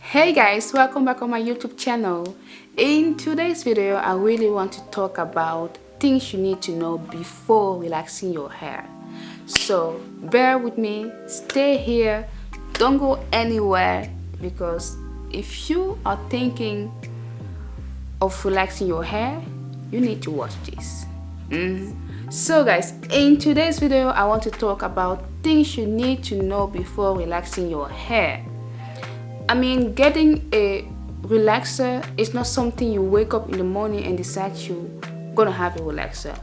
Hey guys, welcome back on my YouTube channel. In today's video, I really want to talk about things you need to know before relaxing your hair. So bear with me, stay here, don't go anywhere, because if you are thinking of relaxing your hair, you need to watch this. So guys, in today's video, I want to talk about things you need to know before relaxing your hair. I mean, getting a relaxer is not something you wake up in the morning and decide you're gonna have a relaxer.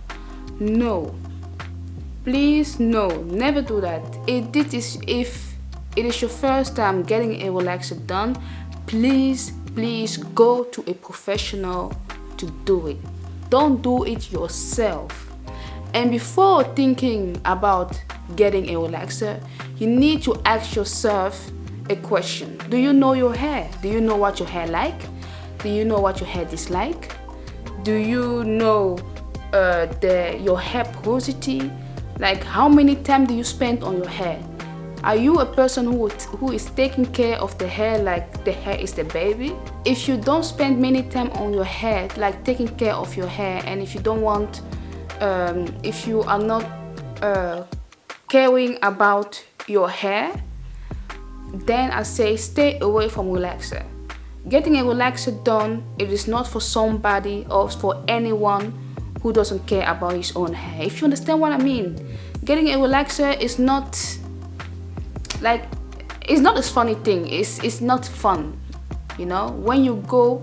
No, please, no, never do that. If it is your first time getting a relaxer done, please go to a professional to do it. Don't do it yourself. And before thinking about getting a relaxer, you need to ask yourself a question. Do you know your hair? Do you know what your hair like? Do you know what your hair dislike? Do you know your hair porosity? Like, how many time do you spend on your hair? Are you a person who is taking care of the hair like the hair is the baby? If you don't spend many time on your hair, like taking care of your hair, and if you don't want, if you are not caring about your hair, then I say stay away from relaxer. Getting a relaxer done, it is not for somebody or for anyone who doesn't care about his own hair. If you understand what I mean. Getting a relaxer is not like, it's not a funny thing. It's not fun. You know, when you go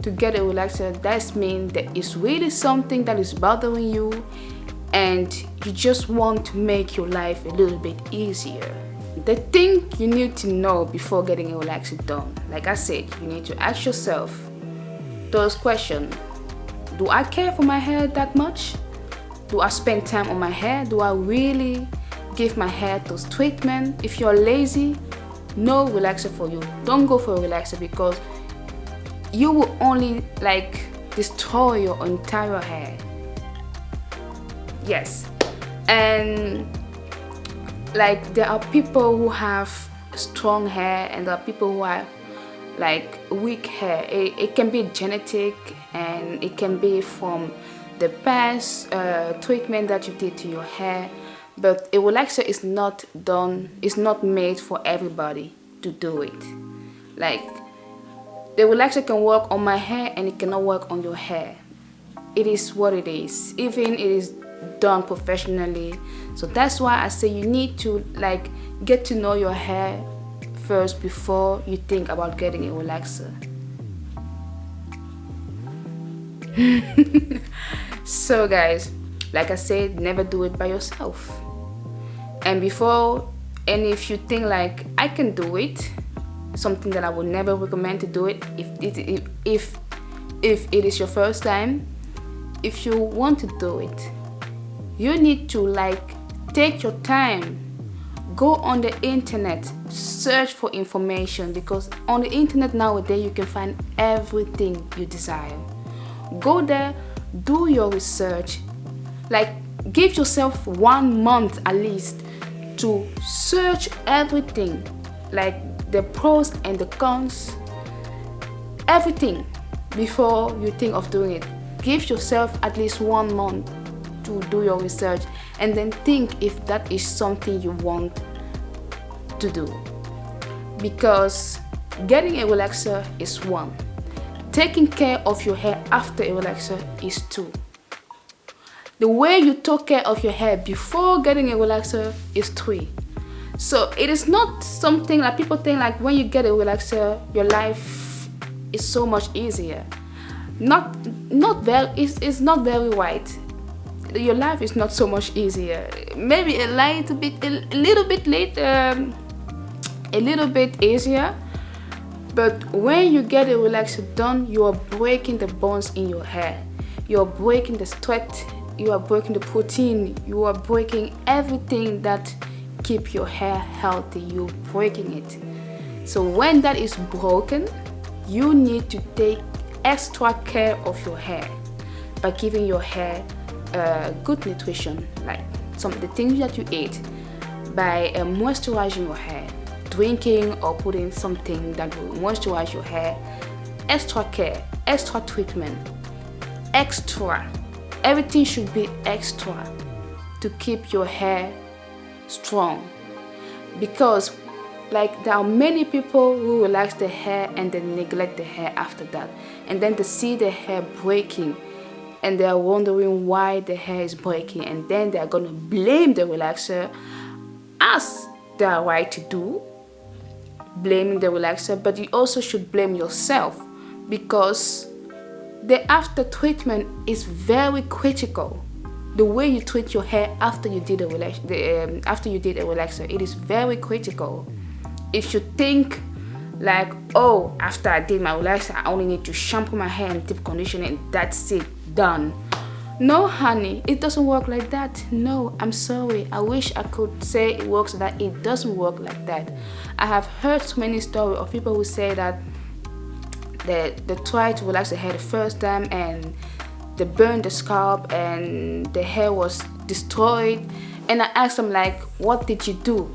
to get a relaxer, that means that it's really something that is bothering you and you just want to make your life a little bit easier. The thing you need to know before getting a relaxer done, like I said, you need to ask yourself those questions. Do I care for my hair that much? Do I spend time on my hair? Do I really give my hair those treatments? If you're lazy, no relaxer for you. Don't go for a relaxer, because you will only like destroy your entire hair. Yes. And like, there are people who have strong hair and there are people who are like weak hair. It can be genetic and it can be from the past treatment that you did to your hair. But a relaxer is not made for everybody to do it. Like, the relaxer can work on my hair and it cannot work on your hair. It is what it is. Even it is done professionally. So that's why I say you need to like get to know your hair first before you think about getting a relaxer. So guys, like I said, never do it by yourself. And if you think like I can do it, something that I would never recommend to do it if it is your first time. If you want to do it, you need to like take your time, go on the internet, search for information, because on the internet nowadays you can find everything you desire. Go there, do your research, like give yourself 1 month at least to search everything, like the pros and the cons, everything, before you think of doing it. Give yourself at least 1 month to do your research, and then think if that is something you want to do. Because getting a relaxer is 1. Taking care of your hair after a relaxer is 2. The way you took care of your hair before getting a relaxer is 3. So it is not something like people think like when you get a relaxer, your life is so much easier. It's not very right. Your life is not so much easier. Maybe a little bit easier. But when you get a relaxer done, you are breaking the bones in your hair. You are breaking the sweat. You are breaking the protein. You are breaking everything that keep your hair healthy. You're breaking it. So when that is broken, you need to take extra care of your hair by giving your hair good nutrition, like some of the things that you eat, by moisturizing your hair, drinking or putting something that will moisturize your hair. Extra care, extra treatment, extra. Everything should be extra to keep your hair strong. Because like there are many people who relax their hair and then neglect the hair after that, and then they see their hair breaking and they are wondering why the hair is breaking, and then they are going to blame the relaxer, as they are right to do, blaming the relaxer. But you also should blame yourself, because the after treatment is very critical. The way you treat your hair after you did a relaxer, it is very critical. If you think like, oh, after I did my relaxer, I only need to shampoo my hair and deep condition and that's it, done. No, honey, it doesn't work like that. No, I'm sorry. I wish I could say it works like that. It doesn't work like that. I have heard so many stories of people who say that they tried to relax their hair the first time and they burned the scalp and the hair was destroyed. And I asked them, like, what did you do?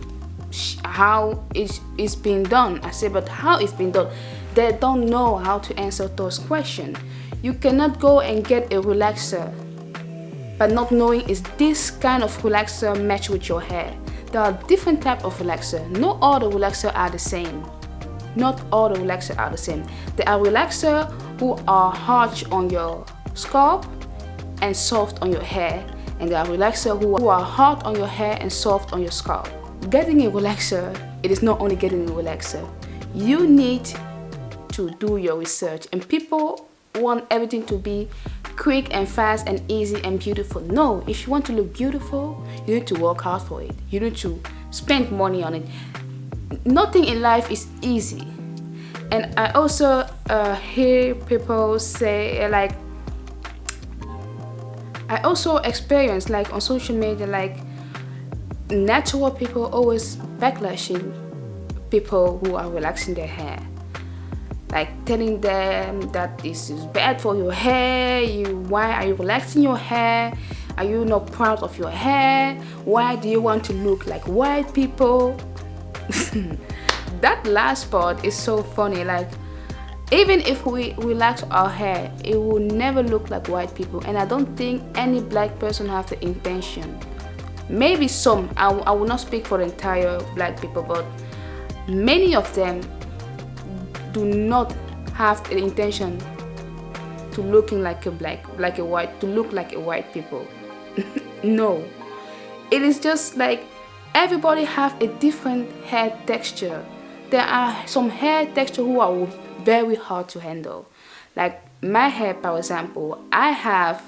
How it's being done? I said, but how it's being done? They don't know how to answer those questions. You cannot go and get a relaxer but not knowing is this kind of relaxer match with your hair. There are different types of relaxer. Not all the relaxers are the same. Not all the relaxers are the same. There are relaxers who are harsh on your scalp and soft on your hair, and there are relaxers who are hard on your hair and soft on your scalp. Getting a relaxer, it is not only getting a relaxer. You need to do your research, and people want everything to be quick and fast and easy and beautiful. No, if you want to look beautiful, you need to work hard for it. You need to spend money on it. Nothing in life is easy. And I also hear people say, like, I also experience, like, on social media, like, natural people always backlashing people who are relaxing their hair, like telling them that this is bad for your hair. Why are you relaxing your hair? Are you not proud of your hair? Why do you want to look like white people? That last part is so funny. Like, even if we relax our hair, it will never look like white people. And I don't think any black person have the intention. Maybe some, I will not speak for the entire black people, but many of them do not have the intention to looking like a white, to look like a white people. No, it is just like everybody have a different hair texture. There are some hair texture who are very hard to handle. Like my hair, for example, I have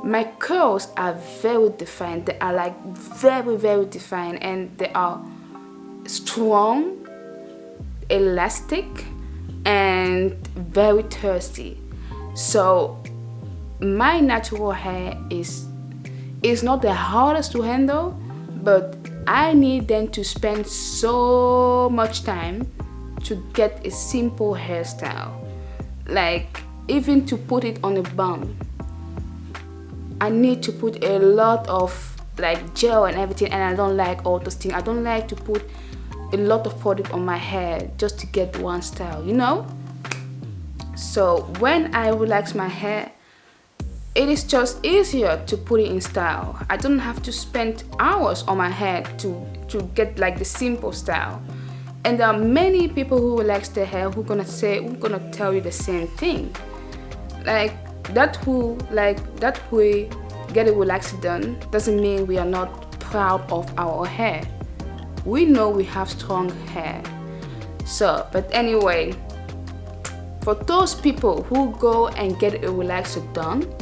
my curls are very defined. They are like very, very defined, and they are strong, elastic, and very thirsty. So my natural hair is not the hardest to handle, but I need them to spend so much time to get a simple hairstyle. Like, even to put it on a bun, I need to put a lot of like gel and everything, and I don't like all those things. I don't like to put a lot of product on my hair just to get one style, you know? So when I relax my hair, it is just easier to put it in style. I don't have to spend hours on my hair to get like the simple style. And there are many people who relax their hair who gonna tell you the same thing. Like that way get a relaxer done doesn't mean we are not proud of our hair. We know we have strong hair. So, but anyway, for those people who go and get a relaxer done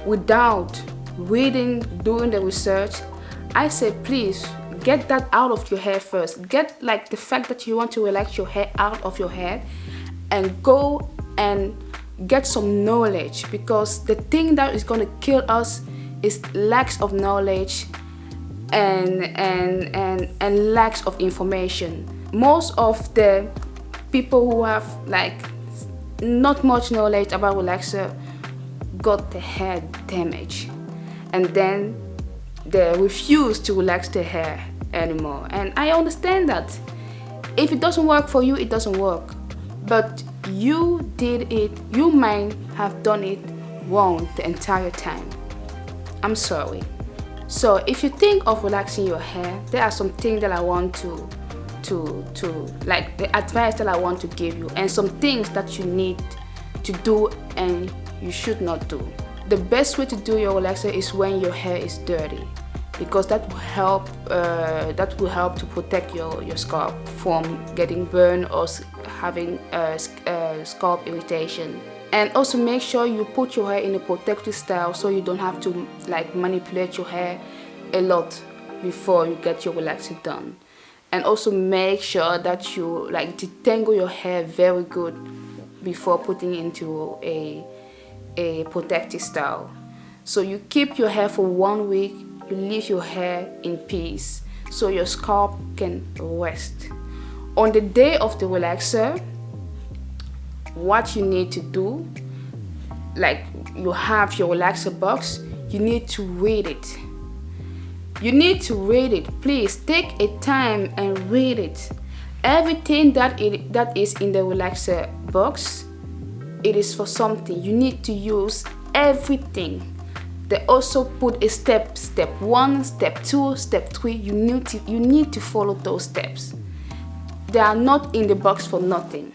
without reading, doing the research, I say please get that out of your hair first. Get like the fact that you want to relax your hair out of your head, and go and get some knowledge, because the thing that is going to kill us is lack of knowledge and lack of information. Most of the people who have like not much knowledge about relaxer got their hair damaged, and then they refuse to relax their hair, anymore. And I understand that. If it doesn't work for you, it doesn't work. But you did it, you might have done it wrong the entire time. I'm sorry. So if you think of relaxing your hair, there are some things that I want to like the advice that I want to give you, and some things that you need to do and you should not do. The best way to do your relaxer is when your hair is dirty, because that will help to protect your scalp from getting burned or having scalp irritation. And also make sure you put your hair in a protective style so you don't have to like manipulate your hair a lot before you get your relaxer done. And also make sure that you like detangle your hair very good before putting it into a protective style. So you keep your hair for 1 week, you leave your hair in peace so your scalp can rest. On the day of the relaxer, what you need to do, like you have your relaxer box, you need to read it. You need to read it. Please take a time and read it. Everything that is in the relaxer box, it is for something. You need to use everything. They also put a step 1, step 2, step 3. You need to follow those steps. They are not in the box for nothing.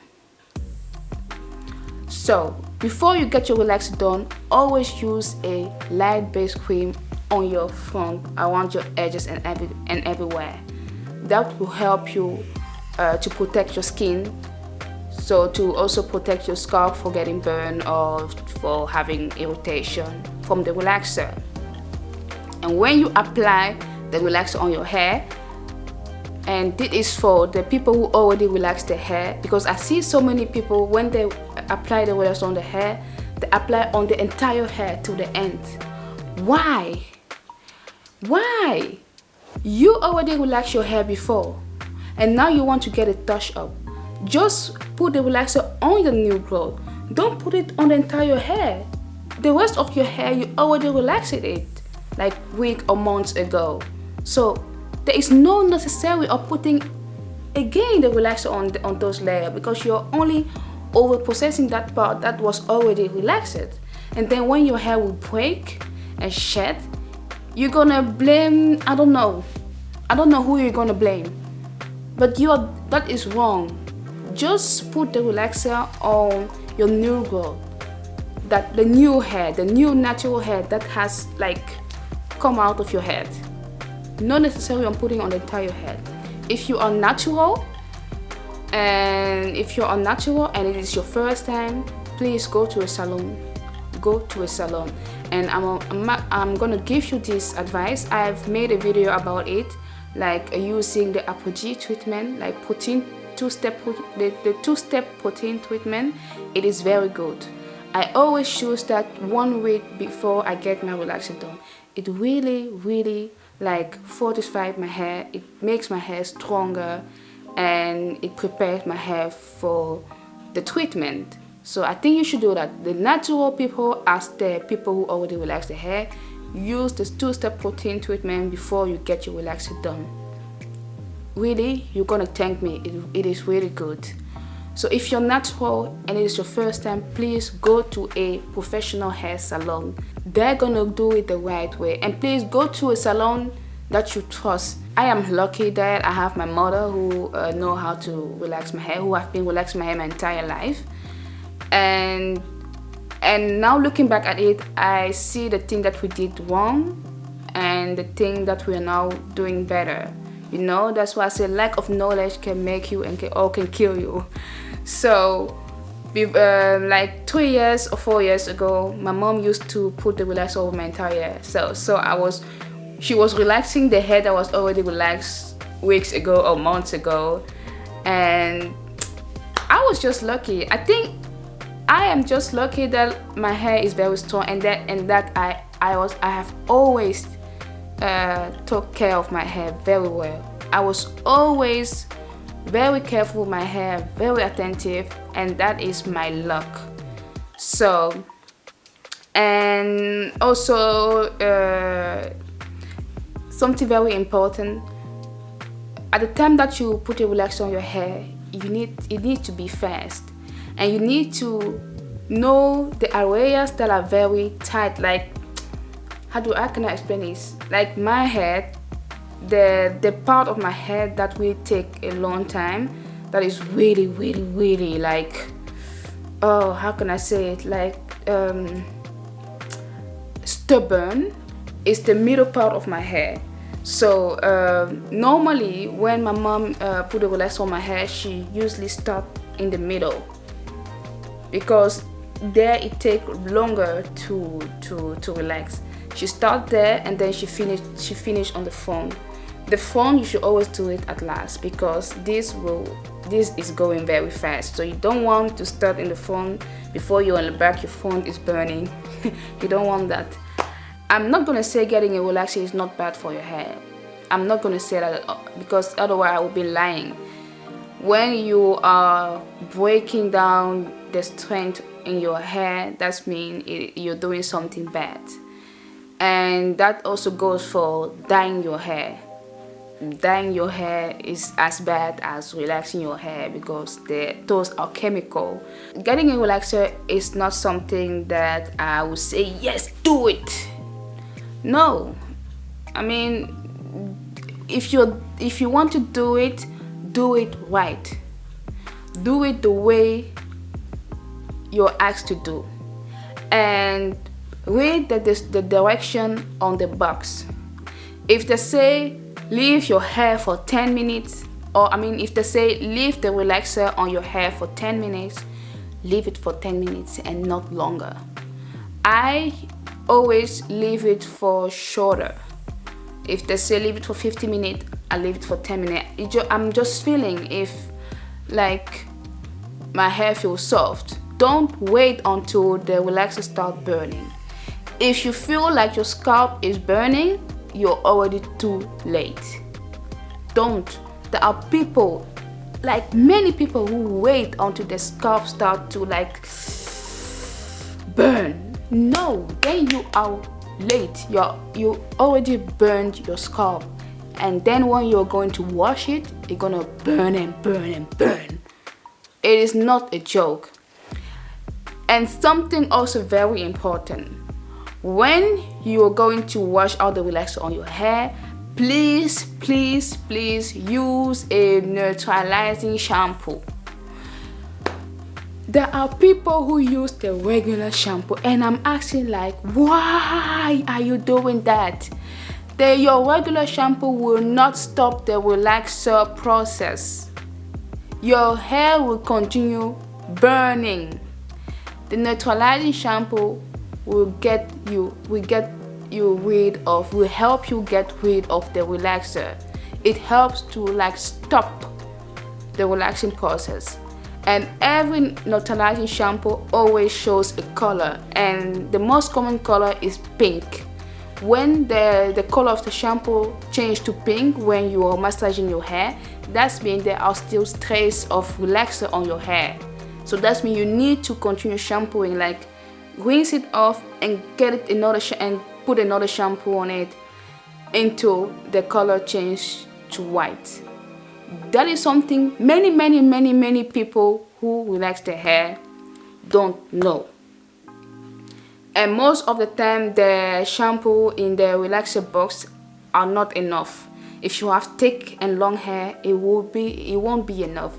So before you get your relaxer done, always use a light base cream on your front, around your edges and everywhere. That will help you to protect your skin, so to also protect your scalp for getting burned or for having irritation from the relaxer. And when you apply the relaxer on your hair, and this is for the people who already relaxed their hair, because I see so many people when they apply the relaxer on the hair, they apply on the entire hair to the end. Why? You already relaxed your hair before and now you want to get it touch up. Just put the relaxer on your new growth. Don't put it on the entire hair. The rest of your hair, you already relaxed it like weeks or months ago. So there is no necessary of putting again the relaxer on those layers, because you're only over processing that part that was already relaxed. And then when your hair will break and shed, you're gonna blame, I don't know who you're gonna blame, but that is wrong. Just put the relaxer on your new growth, that the new hair, the new natural hair that has like come out of your head. Not necessarily on putting on the entire head. If you are natural and it is your first time, please go to a salon. And I'm gonna give you this advice. I've made a video about it, like using the apogee treatment, like protein the two-step protein treatment. It is very good. I always choose that 1 week before I get my relaxer done. It really like fortifies my hair. It makes my hair stronger and it prepares my hair for the treatment. So I think you should do that. The natural people, as the people who already relax their hair, use this two-step protein treatment before you get your relaxer done. Really, you're gonna thank me. It is really good. So if you're natural and it is your first time, please go to a professional hair salon. They're gonna do it the right way. And please go to a salon that you trust. I am lucky that I have my mother who know how to relax my hair, who have been relaxing my hair my entire life. And now looking back at it, I see the thing that we did wrong and the thing that we are now doing better. You know, that's why I say lack of knowledge can make you and can kill you. So like 3 years or 4 years ago, my mom used to put the relaxer over my entire hair. So she was relaxing the hair that was already relaxed weeks ago or months ago, and I was just lucky. I think I am just lucky that my hair is very strong, and that I have always took care of my hair very well. I was always very careful with my hair, very attentive, and that is my luck. So, and also something very important, at the time that you put a relaxer on your hair, it needs to be fast, and you need to know the areas that are very tight. Like, how can I explain this? Like my head, the part of my head that will take a long time, that is really like, oh, how can I say it, like stubborn, is the middle part of my hair. So normally when my mom put a relaxer on my hair, she usually start in the middle, because there it take longer to relax. She start there and then she finish on the phone. The phone, you should always do it at last, because this is going very fast. So you don't want to start in the phone before you're on the back, your phone is burning. You don't want that. I'm not gonna say getting a relaxer is not bad for your hair. I'm not gonna say that, because otherwise I would be lying. When you are breaking down the strength in your hair, that means you're doing something bad. And that also goes for dyeing your hair. Dyeing your hair is as bad as relaxing your hair, because those are chemical. Getting a relaxer is not something that I would say, yes, do it. No, I mean, if you want to do it right. Do it the way you're asked to do, and read the direction on the box. If they say leave your hair for 10 minutes, or if they say leave the relaxer on your hair for 10 minutes, leave it for 10 minutes and not longer. I always leave it for shorter. If they say leave it for 50 minutes, I leave it for 10 minutes. I'm just feeling if like my hair feels soft. Don't wait until the relaxer starts burning. If you feel like your scalp is burning, you're already too late. Don't. There are people, like many people, who wait until the scalp starts to like burn. No, then you are late. You already burned your scalp, and then when you're going to wash it, it's gonna burn and burn and burn. It is not a joke. And something also very important, when you're going to wash out the relaxer on your hair, please use a neutralizing shampoo. There are people who use the regular shampoo, and I'm asking, like, why are you doing that? Your regular shampoo will not stop the relaxer process. Your hair will continue burning. The neutralizing shampoo will help you get rid of the relaxer. It helps to like stop the relaxing process. And every neutralizing shampoo always shows a color, and the most common color is pink. When the color of the shampoo changes to pink when you are massaging your hair, that means there are still traces of relaxer on your hair. So that means you need to continue shampooing, like rinse it off and get it and put another shampoo on it until the color changes to white. That is something many people who relax their hair don't know. And most of the time, the shampoo in the relaxer box are not enough. If you have thick and long hair, it won't be enough.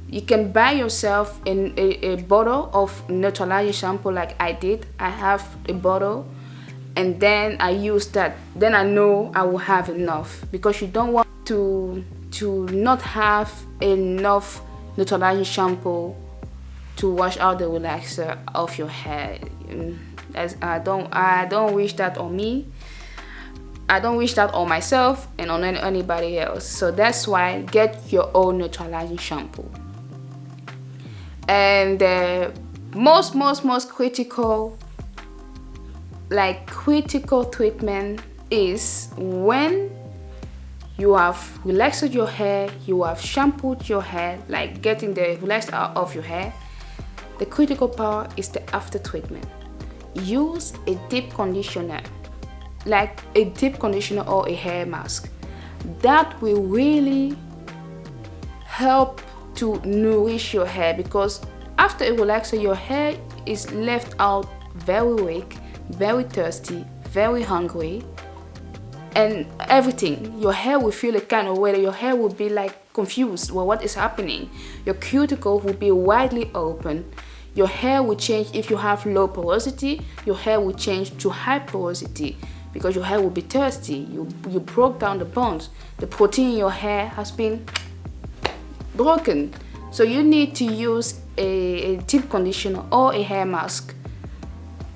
You can buy yourself a bottle of neutralizing shampoo, like I did. I have a bottle, and then I use that. Then I know I will have enough, because you don't want to not have enough neutralizing shampoo to wash out the relaxer of your hair. I don't wish that on me. I don't wish that on myself and on anybody else. So that's why get your own neutralizing shampoo. And the most critical treatment is when you have relaxed your hair, you have shampooed your hair, like getting the relaxer out of your hair. The critical part is the after treatment. Use a deep conditioner, like a deep conditioner or a hair mask. That will really help to nourish your hair, because after a relaxer your hair is left out very weak, very thirsty, very hungry, and everything. Your hair will feel a kind of way. Your hair will be like confused. Well, what is happening? Your cuticle will be widely open. Your hair will change. If you have low porosity, your hair will change to high porosity, because your hair will be thirsty. You broke down the bonds. The protein in your hair has been broken. So you need to use a deep conditioner or a hair mask.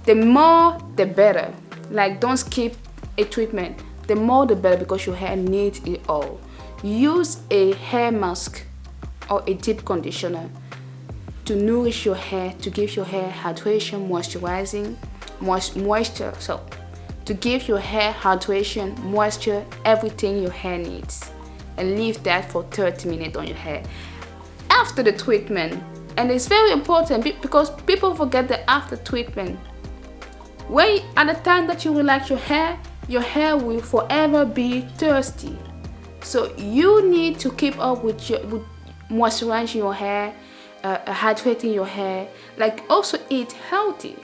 The more the better. Like, don't skip a treatment. The more the better, because your hair needs it all. Use a hair mask or a deep conditioner to nourish your hair, to give your hair hydration, moisturizing, moisture. So to give your hair hydration, moisture, everything your hair needs, and leave that for 30 minutes on your hair. After the treatment, and it's very important because people forget that after treatment, when at the time that you relax your hair will forever be thirsty. So you need to keep up with moisturizing your hair, hydrating your hair, like also eat healthy.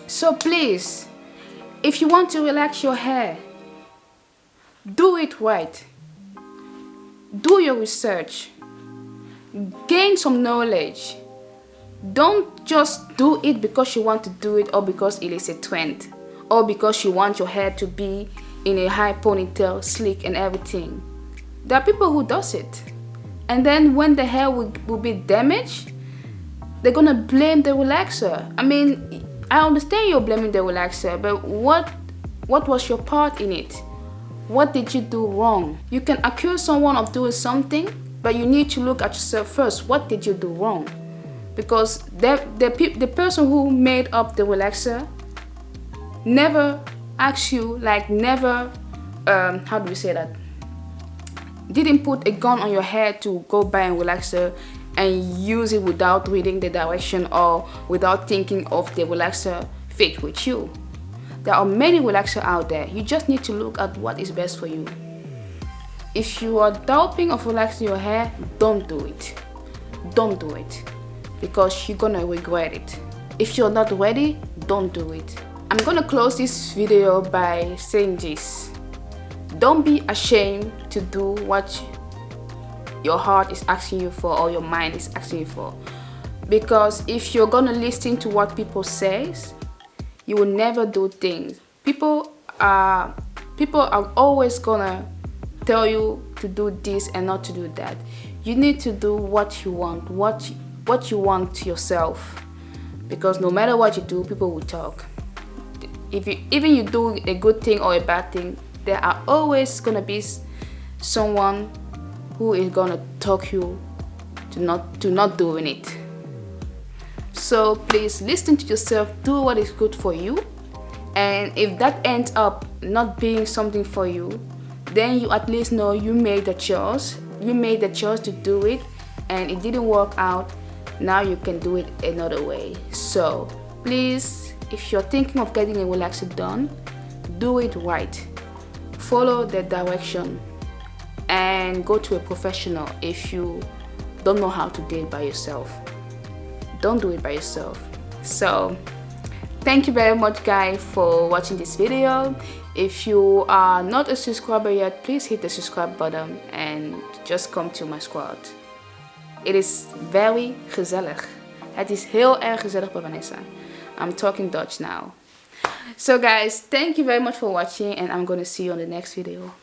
So please, if you want to relax your hair, do it right. Do your research. Gain some knowledge. Don't just do it because you want to do it, or because it is a trend, or because you want your hair to be in a high ponytail, sleek and everything. There are people who does it, and then when the hair will be damaged, they're gonna blame the relaxer. I mean, I understand you're blaming the relaxer, but what was your part in it? What did you do wrong? You can accuse someone of doing something, but you need to look at yourself first. What did you do wrong? Because the person who made up the relaxer never asked you, like never, how do we say that? Didn't put a gun on your head to go buy a relaxer and use it without reading the direction or without thinking of the relaxer fit with you. There are many relaxers out there. You just need to look at what is best for you. If you are doubting of relaxing your hair, don't do it. Don't do it, because you're gonna regret it. If you're not ready, don't do it. I'm gonna close this video by saying this. Don't be ashamed to do what your heart is asking you for, or your mind is asking you for. Because if you're gonna listen to what people say, you will never do things. People are always gonna tell you to do this and not to do that. You need to do what you want, what you want to yourself. Because no matter what you do, people will talk. Even you do a good thing or a bad thing, there are always gonna be someone who is gonna talk you to not doing it. So please listen to yourself, do what is good for you, and if that ends up not being something for you, then you at least know you made the choice. You made the choice to do it, and it didn't work out. Now you can do it another way. So please, if you're thinking of getting a relaxer done, do it right. Follow the direction and go to a professional if you don't know how to do it by yourself. Don't do it by yourself. So thank you very much guys for watching this video. If you are not a subscriber yet, please hit the subscribe button and just come to my squad. It is very gezellig. Het is heel erg gezellig bij Vanessa. I'm talking Dutch now. So guys, thank you very much for watching, and I'm gonna see you on the next video.